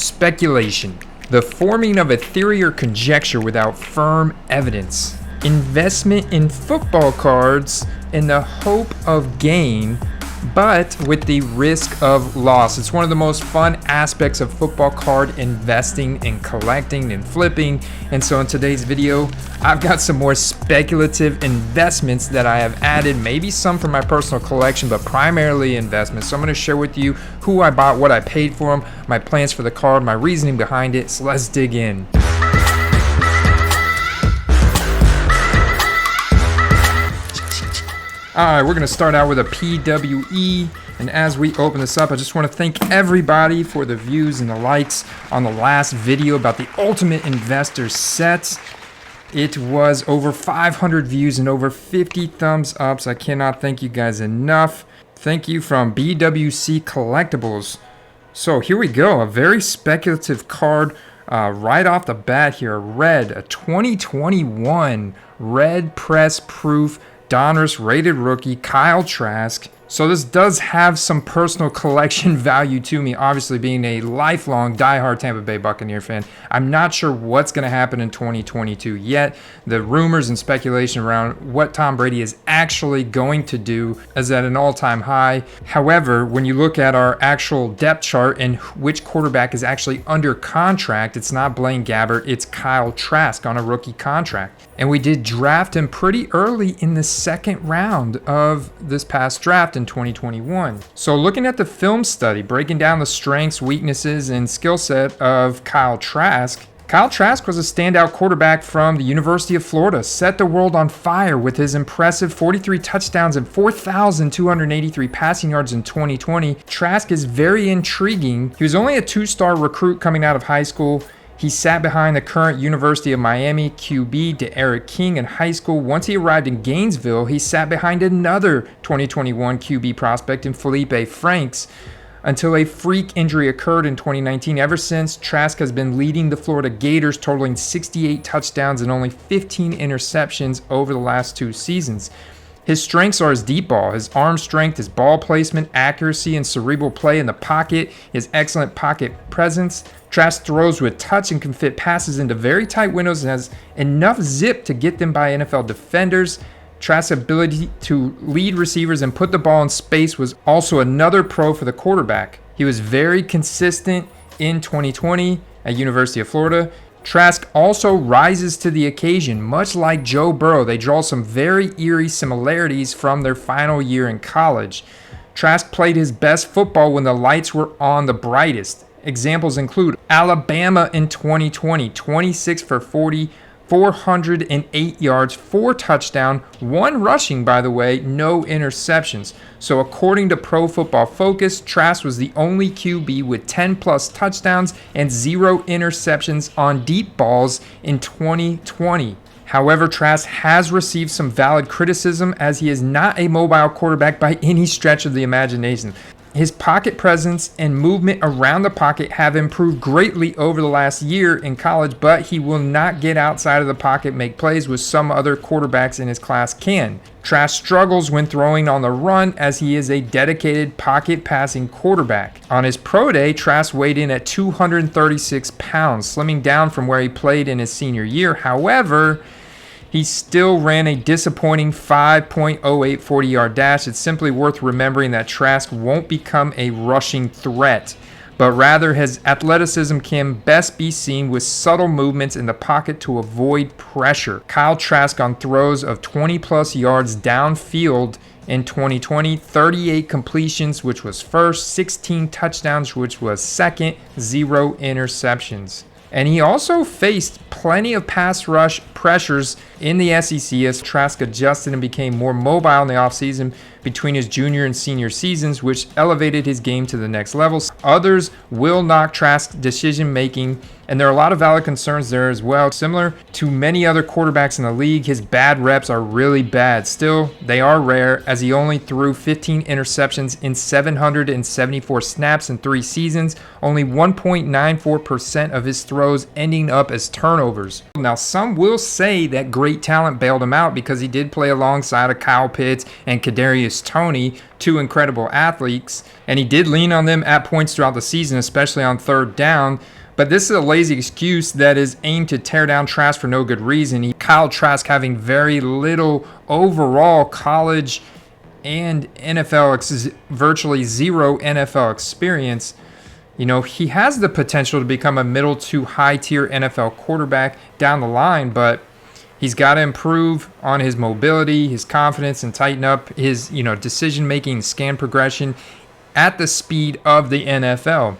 Speculation. The forming of a theory or conjecture without firm evidence. Investment in football cards in the hope of gain, but with the risk of loss. It's one of the most fun aspects of football card investing and collecting and flipping. And so in today's video, I've got some more speculative investments that I have added, maybe some from my personal collection, but primarily investments. So I'm going to share with you who I bought, what I paid for them, my plans for the card, my reasoning behind it. So let's dig in. Alright, we're going to start out with a PWE, and as we open this up, I just want to thank everybody for the views and the likes on the last video about the Ultimate Investor set. It was over 500 views and over 50 thumbs up, so I cannot thank you guys enough. Thank you from BWC Collectibles. So here we go, a very speculative card right off the bat here, a 2021 red press proof Donruss rated rookie, Kyle Trask. So this does have some personal collection value to me, obviously being a lifelong diehard Tampa Bay Buccaneer fan. I'm not sure what's going to happen in 2022 yet. The rumors and speculation around what Tom Brady is actually going to do is at an all-time high. However, when you look at our actual depth chart and which quarterback is actually under contract, it's not Blaine Gabbert, it's Kyle Trask on a rookie contract. And we did draft him pretty early in the second round of this past draft in 2021. So looking at the film study, breaking down the strengths, weaknesses, and skill set of Kyle Trask, Kyle Trask was a standout quarterback from the University of Florida, set the world on fire with his impressive 43 touchdowns and 4,283 passing yards in 2020. Trask is very intriguing. He was only a two-star recruit coming out of high school. He sat behind the current University of Miami QB D'Eriq King in high school. Once he arrived in Gainesville, he sat behind another 2021 QB prospect in Felipe Franks until a freak injury occurred in 2019. Ever since, Trask has been leading the Florida Gators, totaling 68 touchdowns and only 15 interceptions over the last two seasons. His strengths are his deep ball, his arm strength, his ball placement, accuracy, and cerebral play in the pocket, his excellent pocket presence. Trask throws with touch and can fit passes into very tight windows and has enough zip to get them by NFL defenders. Trask's ability to lead receivers and put the ball in space was also another pro for the quarterback. He was very consistent in 2020 at University of Florida. Trask also rises to the occasion, much like Joe Burrow. They draw some very eerie similarities from their final year in college. Trask played his best football when the lights were on the brightest. Examples include Alabama in 2020, 26 for 40, 408 yards, 4 touchdowns, 1 rushing, by the way, no interceptions. So according to Pro Football Focus, Trask was the only QB with 10 plus touchdowns and 0 interceptions on deep balls in 2020. However, Trask has received some valid criticism as he is not a mobile quarterback by any stretch of the imagination. His pocket presence and movement around the pocket have improved greatly over the last year in college, but he will not get outside of the pocket, make plays with some other quarterbacks in his class can. Trask struggles when throwing on the run as he is a dedicated pocket passing quarterback. On his pro day, Trask weighed in at 236 pounds, slimming down from where he played in his senior year. However, he still ran a disappointing 5.08 40-yard dash. It's simply worth remembering that Trask won't become a rushing threat, but rather his athleticism can best be seen with subtle movements in the pocket to avoid pressure. Kyle Trask on throws of 20-plus yards downfield in 2020, 38 completions, which was first, 16 touchdowns, which was second, 0 interceptions. And he also faced plenty of pass rush pressures in the SEC as Trask adjusted and became more mobile in the offseason between his junior and senior seasons, which elevated his game to the next level. Others will knock Trask's decision making, and there are a lot of valid concerns there as well. Similar to many other quarterbacks in the league, his bad reps are really bad. Still, they are rare as he only threw 15 interceptions in 774 snaps in 3 seasons, only 1.94% of his throws ending up as turnovers. Now, some will say that great talent bailed him out, because he did play alongside of Kyle Pitts and Kadarius Toney, two incredible athletes, and he did lean on them at points throughout the season, especially on third down. But this is a lazy excuse that is aimed to tear down Trask for no good reason. Kyle Trask having very little overall college and NFL, virtually zero NFL experience. You know, he has the potential to become a middle to high tier NFL quarterback down the line, but he's got to improve on his mobility, his confidence, and tighten up his, decision making, scan progression at the speed of the NFL.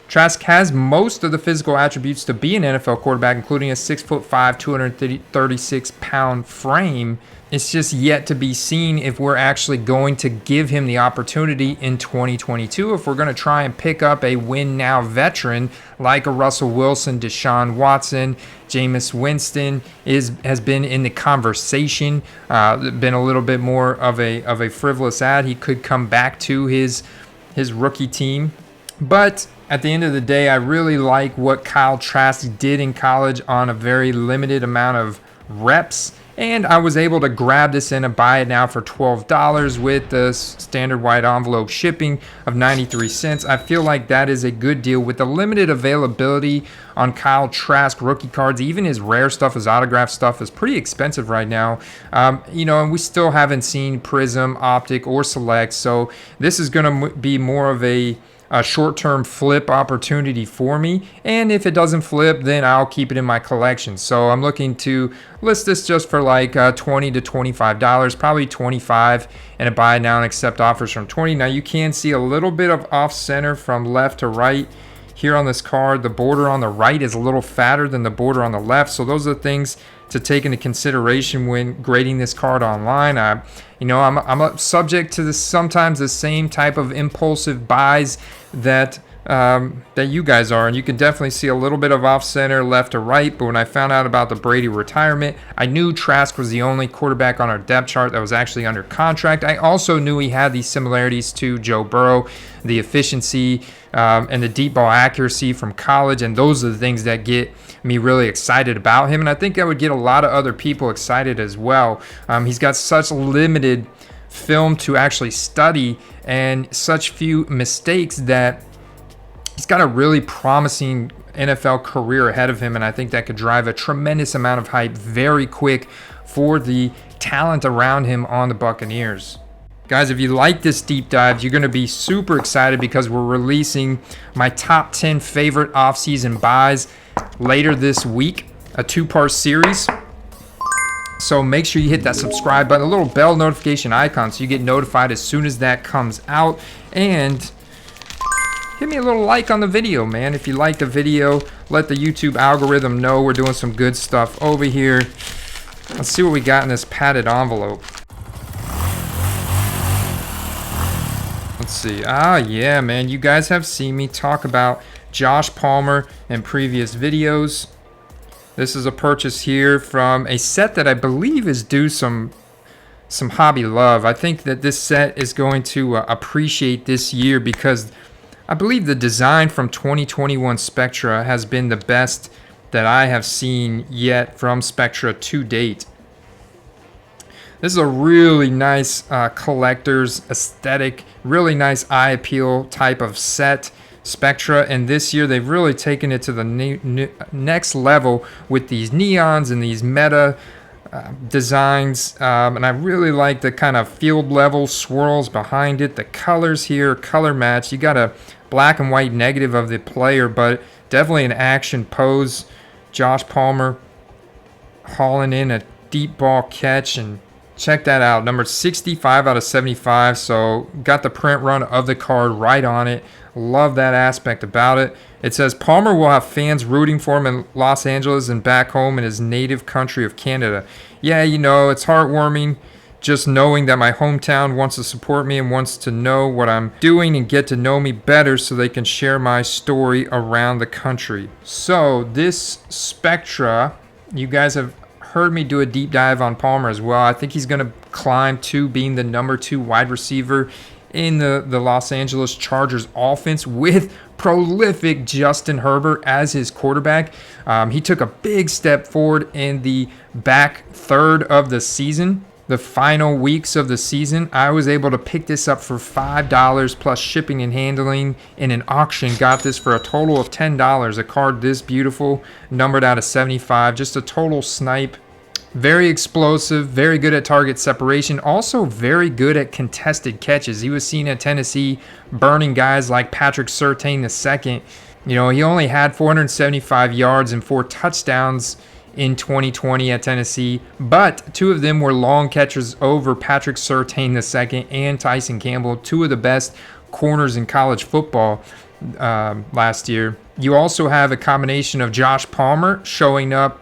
Trask has most of the physical attributes to be an NFL quarterback, including a 6'5", 236-pound frame. It's just yet to be seen if we're actually going to give him the opportunity in 2022, if we're going to try and pick up a win-now veteran like a Russell Wilson, Deshaun Watson. Jameis Winston has been in the conversation, been a little bit more of a frivolous ad. He could come back to his rookie team. But at the end of the day, I really like what Kyle Trask did in college on a very limited amount of reps. And I was able to grab this in and buy it now for $12 with the standard wide envelope shipping of 93 cents. I feel like that is a good deal with the limited availability on Kyle Trask rookie cards. Even his rare stuff, his autograph stuff is pretty expensive right now. And we still haven't seen Prism, Optic, or Select. So this is going to be more of a short-term flip opportunity for me, and if it doesn't flip, then I'll keep it in my collection. So I'm looking to list this just for like $20 to $25, probably $25, and a buy now and accept offers from $20. Now you can see a little bit of off-center from left to right here on this card. The border on the right is a little fatter than the border on the left, so those are the things to take into consideration when grading this card online. I'm subject to sometimes the same type of impulsive buys that you guys are, and you can definitely see a little bit of off center left to right. But when I found out about the Brady retirement, I knew Trask was the only quarterback on our depth chart that was actually under contract. I also knew he had these similarities to Joe Burrow, the efficiency and the deep ball accuracy from college, and those are the things that get me really excited about him, and I think that would get a lot of other people excited as well. He's got such limited film to actually study and such few mistakes that he's got a really promising NFL career ahead of him, and I think that could drive a tremendous amount of hype very quick for the talent around him on the Buccaneers. Guys, if you like this deep dive, you're going to be super excited because we're releasing my top 10 favorite offseason buys later this week, a two-part series. So make sure you hit that subscribe button, a little bell notification icon, so you get notified as soon as that comes out. And hit me a little like on the video, man. If you like the video, let the YouTube algorithm know we're doing some good stuff over here. Let's see what we got in this padded envelope. Let's see. Yeah, man. You guys have seen me talk about Josh Palmer in previous videos. This is a purchase here from a set that I believe is due some hobby love. I think that this set is going to appreciate this year because I believe the design from 2021 Spectra has been the best that I have seen yet from Spectra to date. This is a really nice collector's aesthetic, really nice eye appeal type of set, Spectra, and this year they've really taken it to the next level with these neons and these meta designs, and I really like the kind of field level swirls behind it. The colors here, color match. You got a black and white negative of the player, but definitely an action pose. Josh Palmer hauling in a deep ball catch, and check that out, number 65 out of 75. So got the print run of the card right on it. Love that aspect about it. It says Palmer will have fans rooting for him in Los Angeles and back home in his native country of Canada. Yeah, it's heartwarming just knowing that my hometown wants to support me and wants to know what I'm doing and get to know me better so they can share my story around the country. So this Spectra, you guys have heard me do a deep dive on Palmer as well. I think he's going to climb to being the number 2 wide receiver in the Los Angeles Chargers offense with prolific Justin Herbert as his quarterback. He took a big step forward in the back third of the season. The final weeks of the season, I was able to pick this up for $5 plus shipping and handling in an auction. Got this for a total of $10. A card this beautiful, numbered out of 75. Just a total snipe. Very explosive, very good at target separation, also very good at contested catches. He was seen at Tennessee burning guys like Patrick Surtain II. You know, he only had 475 yards and 4 touchdowns in 2020 at Tennessee, but 2 of them were long catchers over Patrick Surtain II and Tyson Campbell, 2 of the best corners in college football last year. You also have a combination of Josh Palmer showing up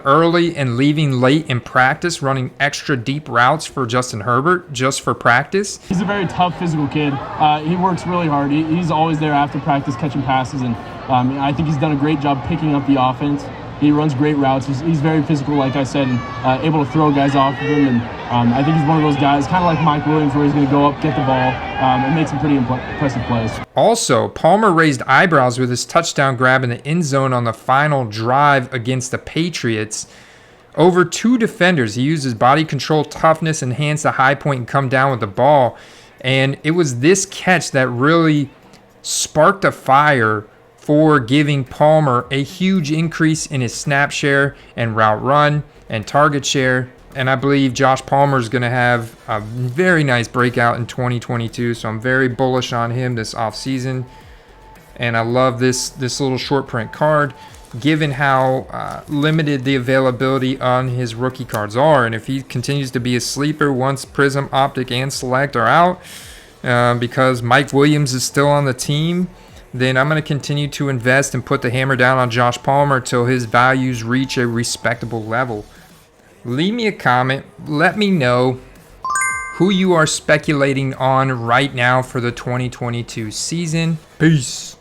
early and leaving late in practice, running extra deep routes for Justin Herbert just for practice. He's a very tough physical kid. He works really hard. He's always there after practice catching passes, and I think he's done a great job picking up the offense. He runs great routes. He's very physical, like I said, and able to throw guys off of him. And I think he's one of those guys, kind of like Mike Williams, where he's going to go up, get the ball, and make some pretty impressive plays. Also, Palmer raised eyebrows with his touchdown grab in the end zone on the final drive against the Patriots. Over 2 defenders, he used his body control, toughness, and hands to high point and come down with the ball. And it was this catch that really sparked a fire for giving Palmer a huge increase in his snap share and route run and target share. And I believe Josh Palmer is going to have a very nice breakout in 2022. So I'm very bullish on him this offseason. And I love this little short print card, given how limited the availability on his rookie cards are. And if he continues to be a sleeper once Prism, Optic, and Select are out, because Mike Williams is still on the team, then I'm going to continue to invest and put the hammer down on Josh Palmer till his values reach a respectable level. Leave me a comment. Let me know who you are speculating on right now for the 2022 season. Peace.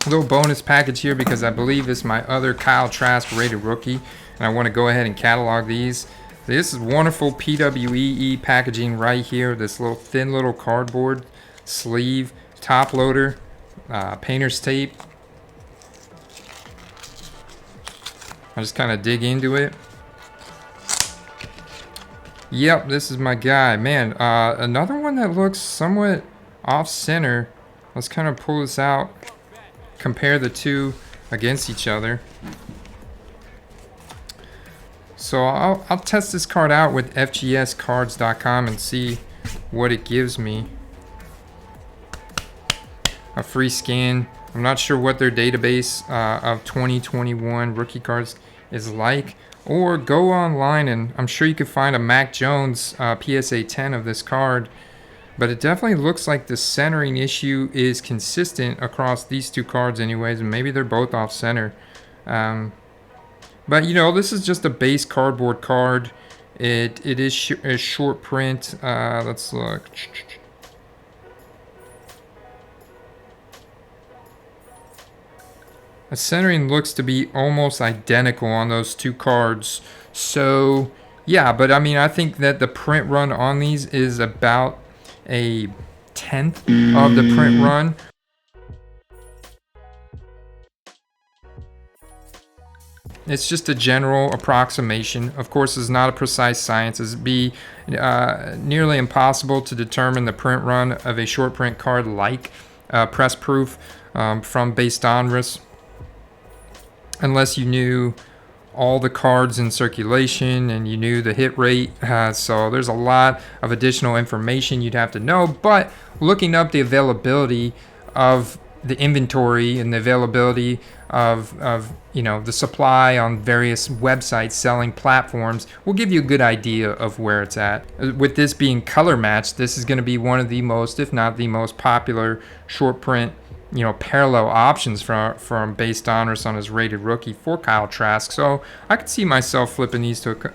A little bonus package here because I believe this is my other Kyle Trask rated rookie, and I want to go ahead and catalog these. This is wonderful PWE packaging right here. This little thin little cardboard sleeve, top loader. Painter's tape. I just kind of dig into it. Yep, this is my guy. Man, another one that looks somewhat off center. Let's kind of pull this out, compare the two against each other. So I'll test this card out with fgscards.com and see what it gives me. A free scan. I'm not sure what their database of 2021 rookie cards is like, or go online and I'm sure you could find a Mac Jones PSA 10 of this card, but it definitely looks like the centering issue is consistent across these 2 cards anyways, and maybe they're both off center. But you know, this is just a base cardboard card. It is a short print. Let's look. The centering looks to be almost identical on those 2 cards. So, yeah, but I mean, I think that the print run on these is about a 1/10 of the print run. It's just a general approximation. Of course, it's not a precise science. It'd be nearly impossible to determine the print run of a short print card like Press Proof from Base Donruss, unless you knew all the cards in circulation and you knew the hit rate. So there's a lot of additional information you'd have to know, but looking up the availability of the inventory and the availability of you know, the supply on various websites selling platforms will give you a good idea of where it's at. With this being color matched, this is going to be one of the most, if not the most popular short print, you know, parallel options from Base Donruss on his rated rookie for Kyle Trask. So I could see myself flipping these to,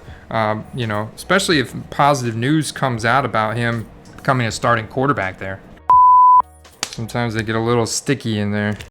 you know, especially if positive news comes out about him becoming a starting quarterback there. Sometimes they get a little sticky in there.